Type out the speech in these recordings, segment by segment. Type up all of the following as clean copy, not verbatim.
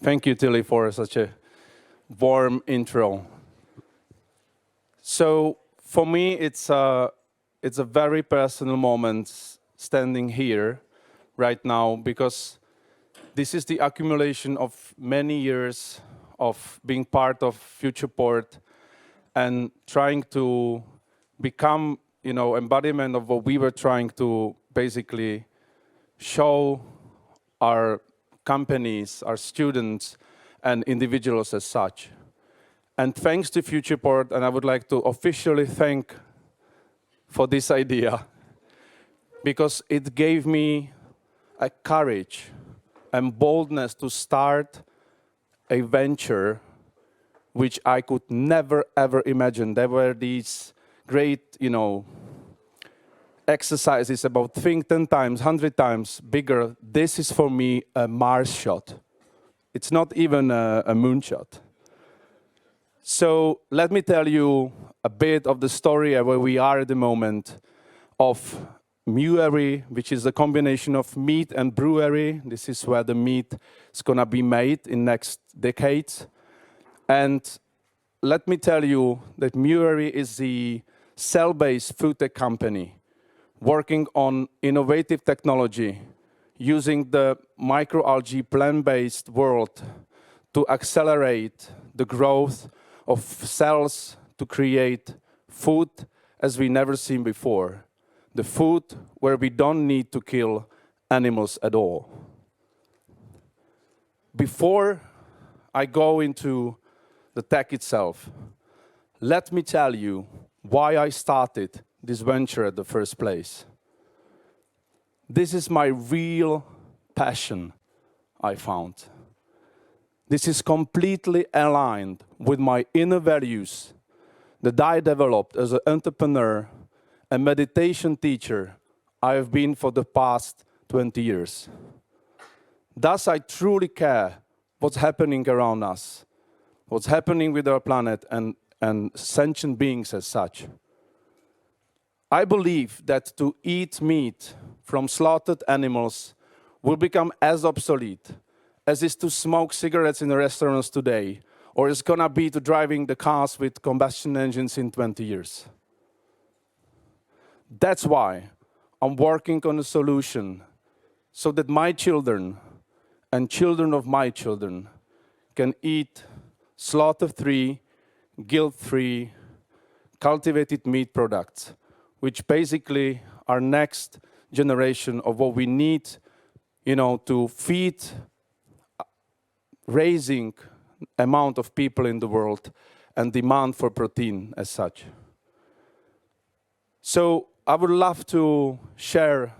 Thank you, Tilly, for such a warm intro. So for me, it's a very personal moment standing here right now, because this is the accumulation of many years of being part of FuturePort and trying to become, embodiment of what we were trying to basically show our companies, our students, and individuals as such. And thanks to FuturePort, and I would like to officially thank for this idea, because it gave me a courage and boldness to start a venture which I could never, ever imagine. There were these great, exercises about think 10 times, 100 times bigger. This is for me a Mars shot. It's not even a moonshot. So let me tell you a bit of the story where we are at the moment of Mewery, which is a combination of meat and brewery. This is where the meat is going to be made in next decades. And let me tell you that Mewery is the cell-based food tech company working on innovative technology using the microalgae plant-based world to accelerate the growth of cells to create food as we never seen before. The food where we don't need to kill animals at all. Before I go into the tech itself, let me tell you why I started this venture at the first place. This is my real passion, I found. This is completely aligned with my inner values that I developed as an entrepreneur and meditation teacher I have been for the past 20 years. Thus, I truly care what's happening around us, what's happening with our planet and sentient beings as such. I believe that to eat meat from slaughtered animals will become as obsolete as is to smoke cigarettes in the restaurants today, or it's gonna be to driving the cars with combustion engines in 20 years. That's why I'm working on a solution so that my children and children of my children can eat slaughter-free, guilt-free, cultivated meat products, which basically are next generation of what we need, to feed raising amount of people in the world and demand for protein as such. So I would love to share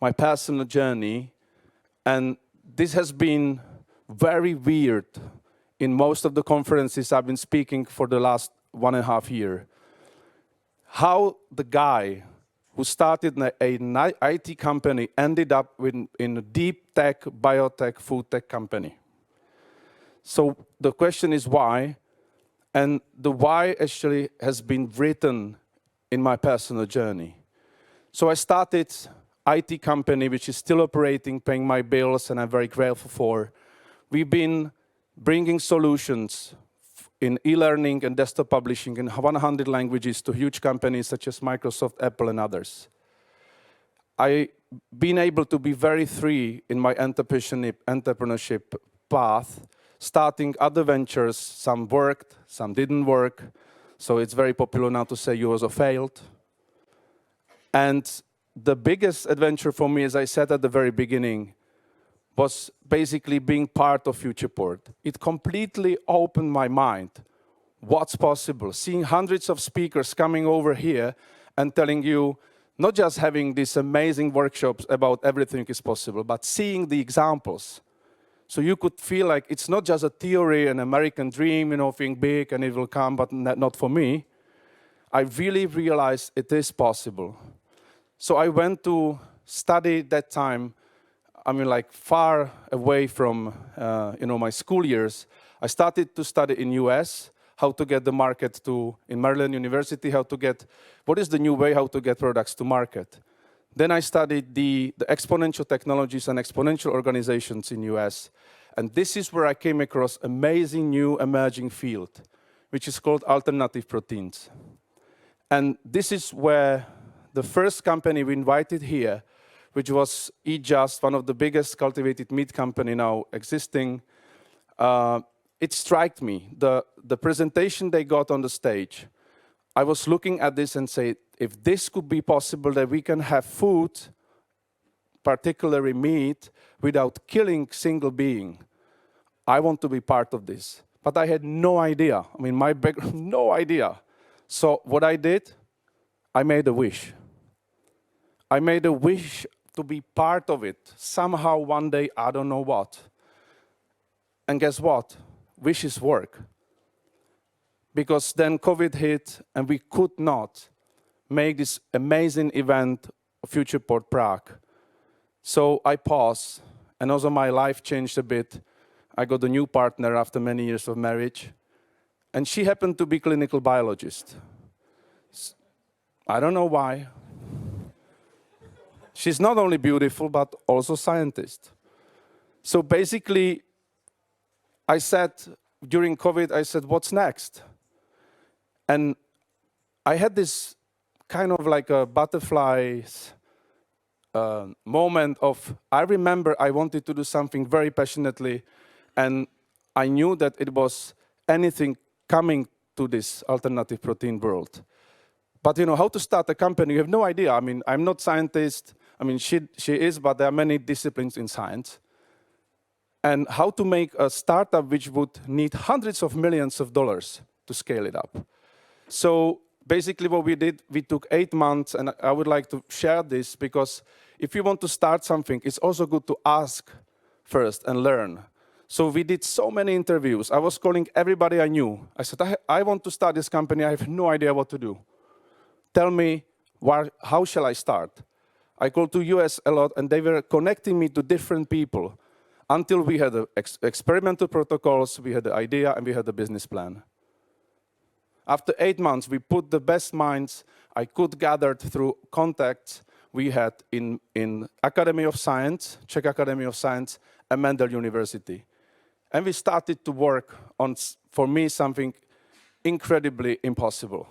my personal journey, and this has been very weird in most of the conferences I've been speaking for the last 1.5 years. How the guy who started an IT company ended up in a deep tech, biotech, food tech company. So the question is why, and the why actually has been written in my personal journey. So I started IT company, which is still operating, paying my bills, and I'm very grateful for. We've been bringing solutions in e-learning and desktop publishing in 100 languages to huge companies such as Microsoft, Apple, and others. I've been able to be very free in my entrepreneurship path, starting other ventures. Some worked, some didn't work. So it's very popular now to say yours or failed. And the biggest adventure for me, as I said at the very beginning, was basically being part of FuturePort. It completely opened my mind. What's possible? Seeing hundreds of speakers coming over here and telling you, not just having these amazing workshops about everything is possible, but seeing the examples. So you could feel like it's not just a theory, an American dream, think big and it will come, but not for me. I really realized it is possible. So I went to study that time, far away from, my school years. I started to study in US, how to get the market in Mendel University, what is the new way, how to get products to market. Then I studied the exponential technologies and exponential organizations in US. And this is where I came across amazing new emerging field, which is called alternative proteins. And this is where the first company we invited here, which was eJust, one of the biggest cultivated meat company now existing, it struck me. The presentation they got on the stage, I was looking at this and said, if this could be possible, that we can have food, particularly meat, without killing single being, I want to be part of this. But I had no idea. I mean, my background, no idea. So what I did, I made a wish. I made a wish to be part of it. Somehow one day, I don't know what. And guess what? Wishes work. Because then COVID hit and we could not make this amazing event, Futureport Prague. So I paused, and also my life changed a bit. I got a new partner after many years of marriage, and she happened to be clinical biologist. I don't know why. She's not only beautiful, but also scientist. So basically, I said, during COVID, I said, what's next? And I had this kind of like a butterflies moment of, I remember I wanted to do something very passionately, and I knew that it was anything coming to this alternative protein world. But you know, how to start a company, you have no idea. I mean, I'm not scientist. I mean, she is, but there are many disciplines in science. And how to make a startup which would need hundreds of millions of dollars to scale it up. So basically what we did, we took 8 months, and I would like to share this because if you want to start something, it's also good to ask first and learn. So we did so many interviews. I was calling everybody I knew. I said, I want to start this company. I have no idea what to do. Tell me, how shall I start? I called to US a lot, and they were connecting me to different people until we had the experimental protocols, we had the idea, and we had the business plan. After 8 months, we put the best minds I could gather through contacts we had in Academy of Science, Czech Academy of Science, and Mendel University. And we started to work on, for me, something incredibly impossible.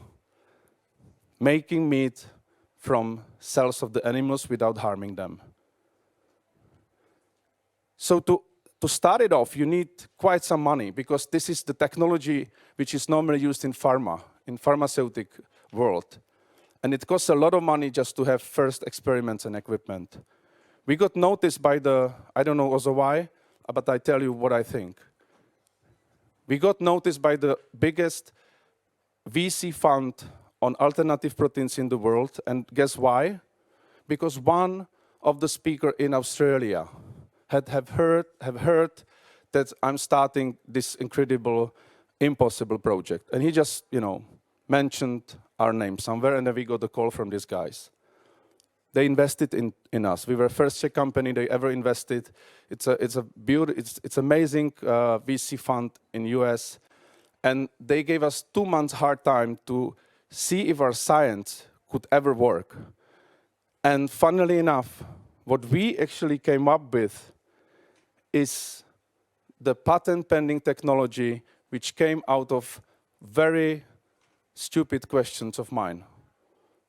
Making meat from cells of the animals without harming them. So to start it off, you need quite some money, because this is the technology which is normally used in pharmaceutical world. And it costs a lot of money just to have first experiments and equipment. We got noticed by I don't know also why, but I tell you what I think. We got noticed by the biggest VC fund on alternative proteins in the world, and guess why? Because one of the speakers in Australia have heard that I'm starting this incredible, impossible project. And he just, mentioned our name somewhere, and then we got a call from these guys. They invested in us. We were the first Czech company they ever invested. It's amazing VC fund in US. And they gave us 2 months hard time to see if our science could ever work. And funnily enough, what we actually came up with is the patent pending technology which came out of very stupid questions of mine,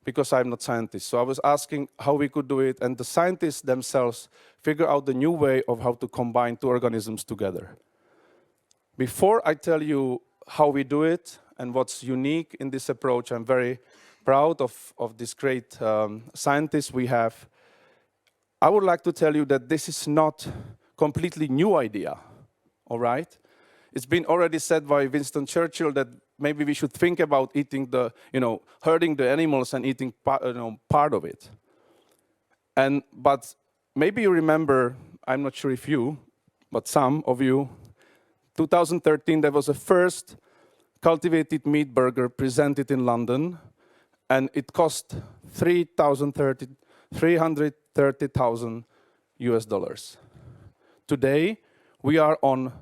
because I'm not scientist. So I was asking how we could do it, and the scientists themselves figure out the new way of how to combine 2 organisms together. Before I tell you how we do it and what's unique in this approach, I'm very proud of this great scientists we have. I would like to tell you that this is not completely new idea, all right? It's been already said by Winston Churchill that maybe we should think about eating herding the animals and eating part of it. But maybe you remember, I'm not sure if you, but some of you, 2013, there was a first cultivated meat burger presented in London, and it cost $330,000 US. Today, we are on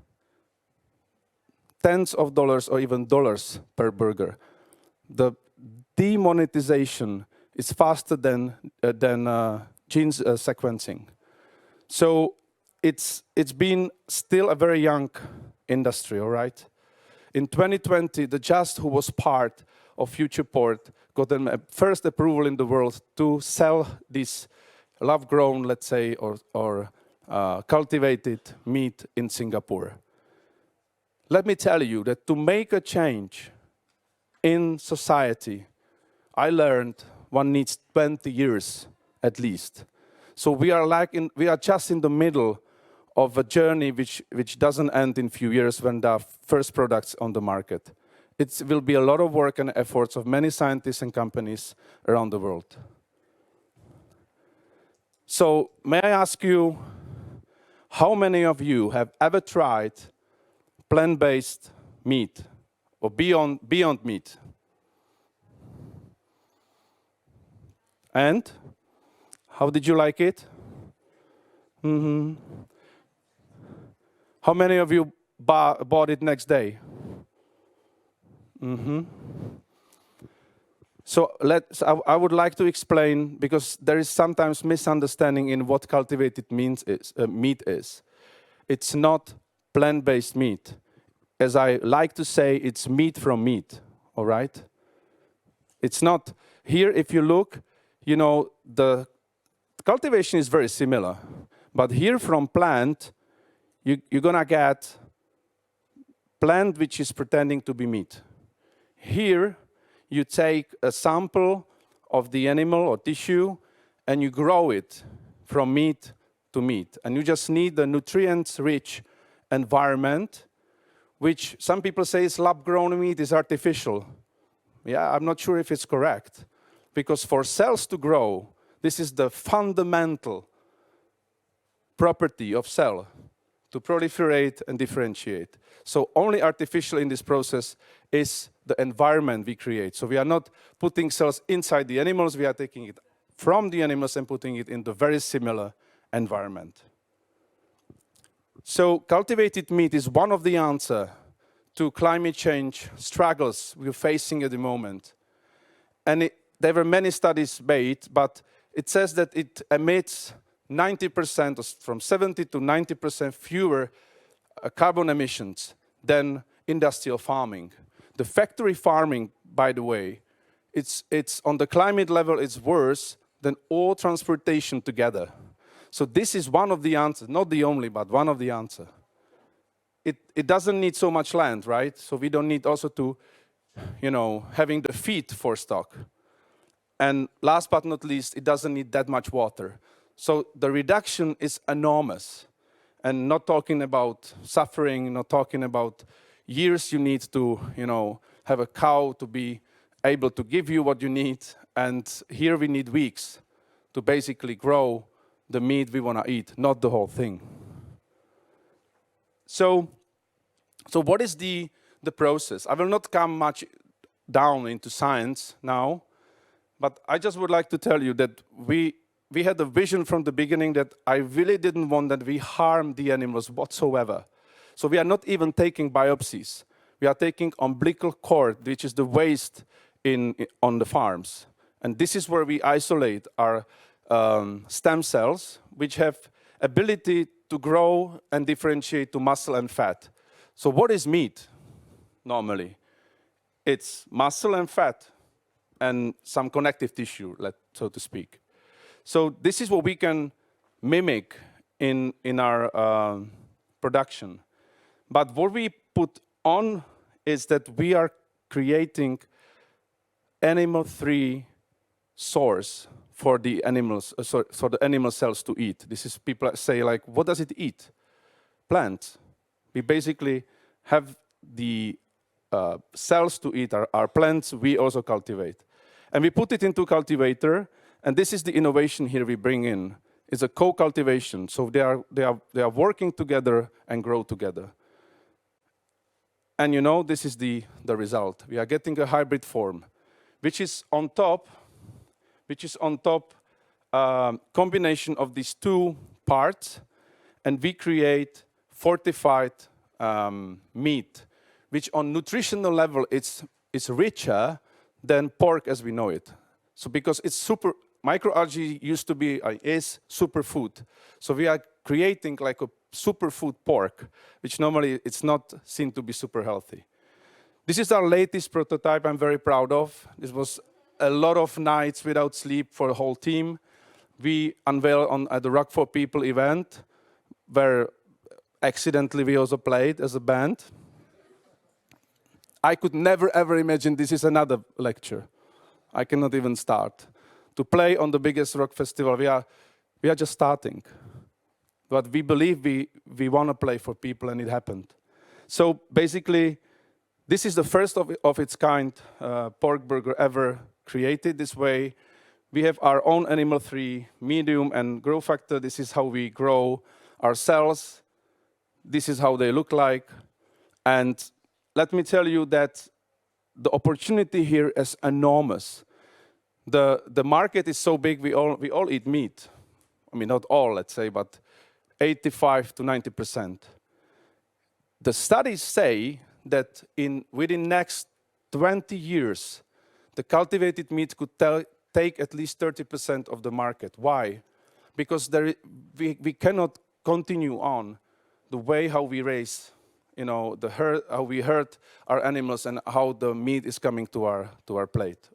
tens of dollars or even dollars per burger. The demonetization is faster than gene sequencing. So it's been still a very young industry, all right? In 2020, the Just, who was part of Futureport, got a first approval in the world to sell this lab-grown, let's say, or cultivated meat in Singapore. Let me tell you that to make a change in society, I learned one needs 20 years at least. So we are just in the middle of a journey which doesn't end in a few years when there are first products on the market. It will be a lot of work and efforts of many scientists and companies around the world. So may I ask you, how many of you have ever tried plant-based meat or beyond meat? And how did you like it? Mm-hmm. How many of you bought it next day? Mm-hmm. So I would like to explain, because there is sometimes misunderstanding in what cultivated meat is. It's not plant-based meat. As I like to say, it's meat from meat, all right? It's not. Here, if you look, you know, the cultivation is very similar. But here from plant, you're gonna get plant which is pretending to be meat. Here, you take a sample of the animal or tissue and you grow it from meat to meat. And you just need the nutrients-rich environment, which some people say is lab-grown meat, is artificial. Yeah, I'm not sure if it's correct. Because for cells to grow, this is the fundamental property of cell, to proliferate and differentiate. So only artificial in this process is the environment we create. So we are not putting cells inside the animals, we are taking it from the animals and putting it in the very similar environment. So cultivated meat is one of the answers to climate change struggles we're facing at the moment. And there were many studies made, but it says that it emits 90%, from 70 to 90% fewer carbon emissions than industrial farming. The factory farming, by the way, it's on the climate level, it's worse than all transportation together. So this is one of the answers, not the only, but one of the answers. It doesn't need so much land, right? So we don't need also to, you know, having the feed for stock. And last but not least, it doesn't need that much water. So the reduction is enormous. And not talking about suffering, not talking about years you need to, you know, have a cow to be able to give you what you need. And here we need weeks to basically grow the meat we want to eat, not the whole thing. So what is the process? I will not come much down into science now, but I just would like to tell you that we had a vision from the beginning that I really didn't want that we harm the animals whatsoever. So we are not even taking biopsies. We are taking umbilical cord, which is the waste on the farms. And this is where we isolate our stem cells, which have ability to grow and differentiate to muscle and fat. So what is meat normally? It's muscle and fat and some connective tissue, so to speak. So this is what we can mimic in our production. But what we put on is that we are creating animal-free source for the animals, for the animal cells to eat. This is, people say, like, what does it eat? Plants. We basically have the cells to eat our plants, we also cultivate. And we put it into cultivator, and this is the innovation here we bring in. It's a co-cultivation, so they are working together and grow together. And you know, this is the result. We are getting a hybrid form, which is on top combination of these two parts, and we create fortified meat, which on nutritional level is richer than pork as we know it. So because it's super microalgae used to be, is superfood. So we are creating like a superfood pork, which normally it's not seen to be super healthy. This is our latest prototype I'm very proud of. This was a lot of nights without sleep for the whole team. We unveiled at the Rock for People event, where accidentally we also played as a band. I could never ever imagine this is another lecture. I cannot even start. To play on the biggest rock festival, we are just starting. But we believe we want to play for people, and it happened. So basically, this is the first of its kind pork burger ever created this way. We have our own animal-free medium and growth factor. This is how we grow our cells. This is how they look like. And let me tell you that the opportunity here is enormous. The market is so big, we all eat meat. I mean, not all, let's say, but 85 to 90%. The studies say that within next 20 years, the cultivated meat could take at least 30% of the market. Why? Because we cannot continue on the way how we raise, how we herd our animals and how the meat is coming to our plate.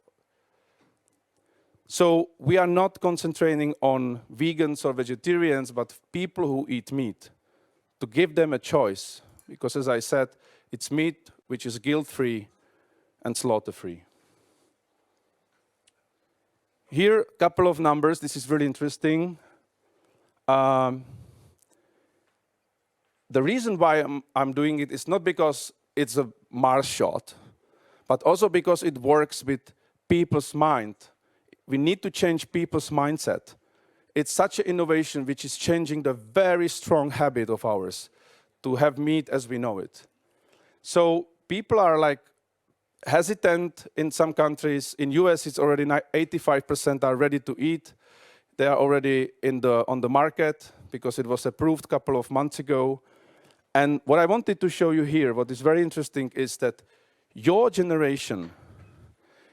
So we are not concentrating on vegans or vegetarians, but people who eat meat, to give them a choice. Because as I said, it's meat which is guilt-free and slaughter-free. Here, a couple of numbers. This is really interesting. The reason why I'm doing it is not because it's a Mars shot, but also because it works with people's mind. We need to change people's mindset. It's such an innovation which is changing the very strong habit of ours to have meat as we know it. So people are like hesitant in some countries. In US, it's already 85% are ready to eat. They are already on the market because it was approved a couple of months ago. And what I wanted to show you here, what is very interesting, is that your generation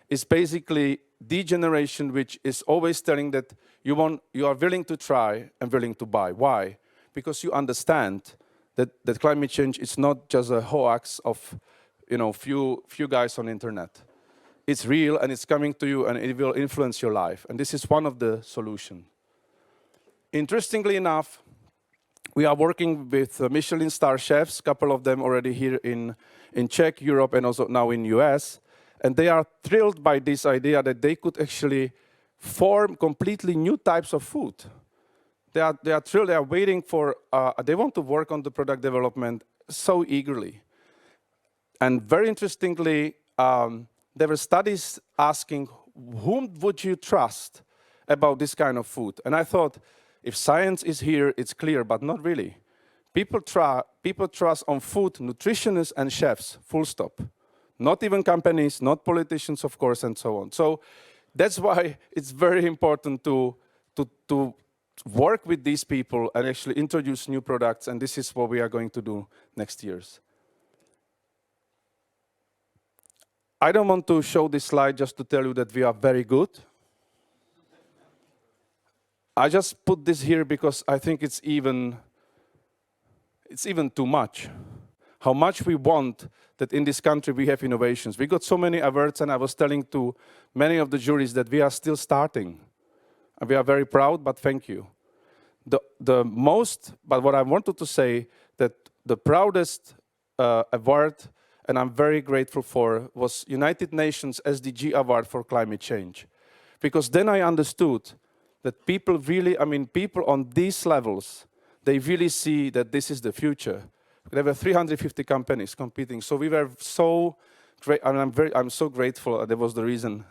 is basically the generation which is always telling that you are willing to try and willing to buy. Why? Because you understand that climate change is not just a hoax of few guys on the internet. It's real and it's coming to you and it will influence your life. And this is one of the solutions. Interestingly enough, we are working with Michelin star chefs, a couple of them already here in Czech, Europe, and also now in US. And they are thrilled by this idea that they could actually form completely new types of food. They are thrilled, they are waiting for, they want to work on the product development so eagerly. And very interestingly, there were studies asking, whom would you trust about this kind of food? And I thought, if science is here, it's clear, but not really. People trust on food, nutritionists and chefs, full stop. Not even companies, not politicians, of course, and so on. So that's why it's very important to work with these people and actually introduce new products, and this is what we are going to do next years. I don't want to show this slide just to tell you that we are very good. I just put this here because I think it's even too much. How much we want that in this country we have innovations. We got so many awards, and I was telling to many of the juries that we are still starting. And we are very proud, but thank you. But what I wanted to say, that the proudest award, and I'm very grateful for, was United Nations SDG Award for Climate Change. Because then I understood that people people on these levels, they really see that this is the future. There were 350 companies competing, so we were so great, and I'm so grateful. That was the reason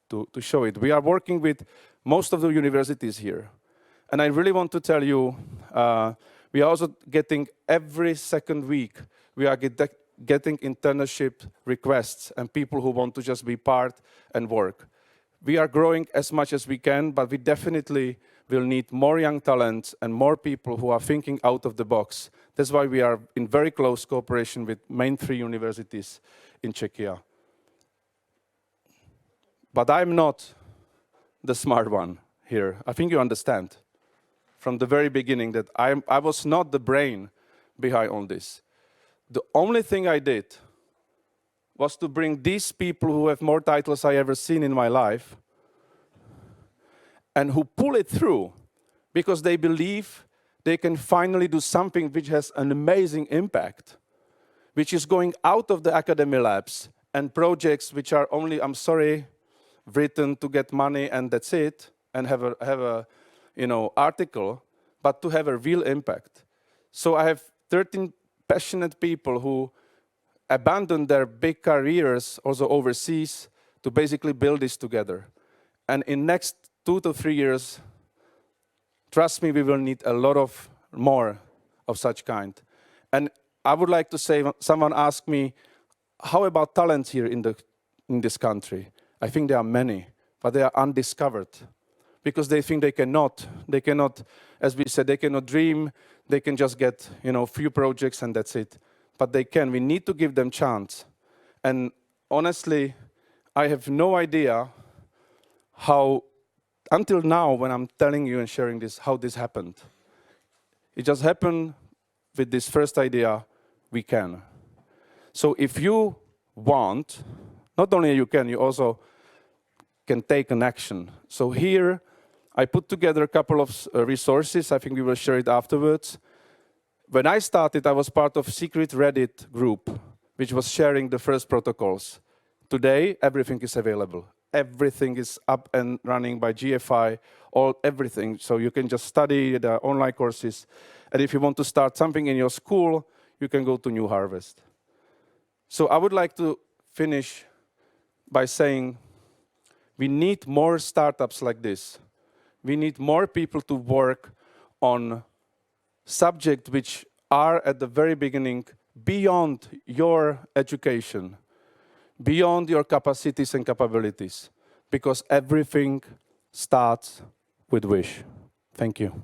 to show it. We are working with most of the universities here, and I really want to tell you, we are also getting every second week. We are getting internship requests and people who want to just be part and work. We are growing as much as we can, but we definitely will need more young talents and more people who are thinking out of the box. That's why we are in very close cooperation with main 3 universities in Czechia. But I'm not the smart one here. I think you understand from the very beginning that I was not the brain behind all this. The only thing I did was to bring these people who have more titles I ever seen in my life and who pull it through because they believe they can finally do something which has an amazing impact, which is going out of the academic labs and projects which are only, I'm sorry, written to get money and that's it, and have a article, but to have a real impact. So I have 13 passionate people who abandoned their big careers also overseas to basically build this together. And in next 2 to 3 years, trust me, we will need a lot of more of such kind. And I would like to say, someone asked me, how about talent here in this country? I think there are many, but they are undiscovered because they think they cannot, as we said, they cannot dream, they can just get, few projects and that's it. But they can, we need to give them chance. And honestly, I have no idea how, until now, when I'm telling you and sharing this, how this happened. It just happened with this first idea, we can. So if you want, not only you can, you also can take an action. So here, I put together a couple of resources. I think we will share it afterwards. When I started, I was part of a secret Reddit group, which was sharing the first protocols. Today, everything is available. Everything is up and running by GFI, everything. So you can just study the online courses. And if you want to start something in your school, you can go to New Harvest. So I would like to finish by saying we need more startups like this. We need more people to work on subjects which are at the very beginning beyond your education, beyond your capacities and capabilities, because everything starts with wish. Thank you.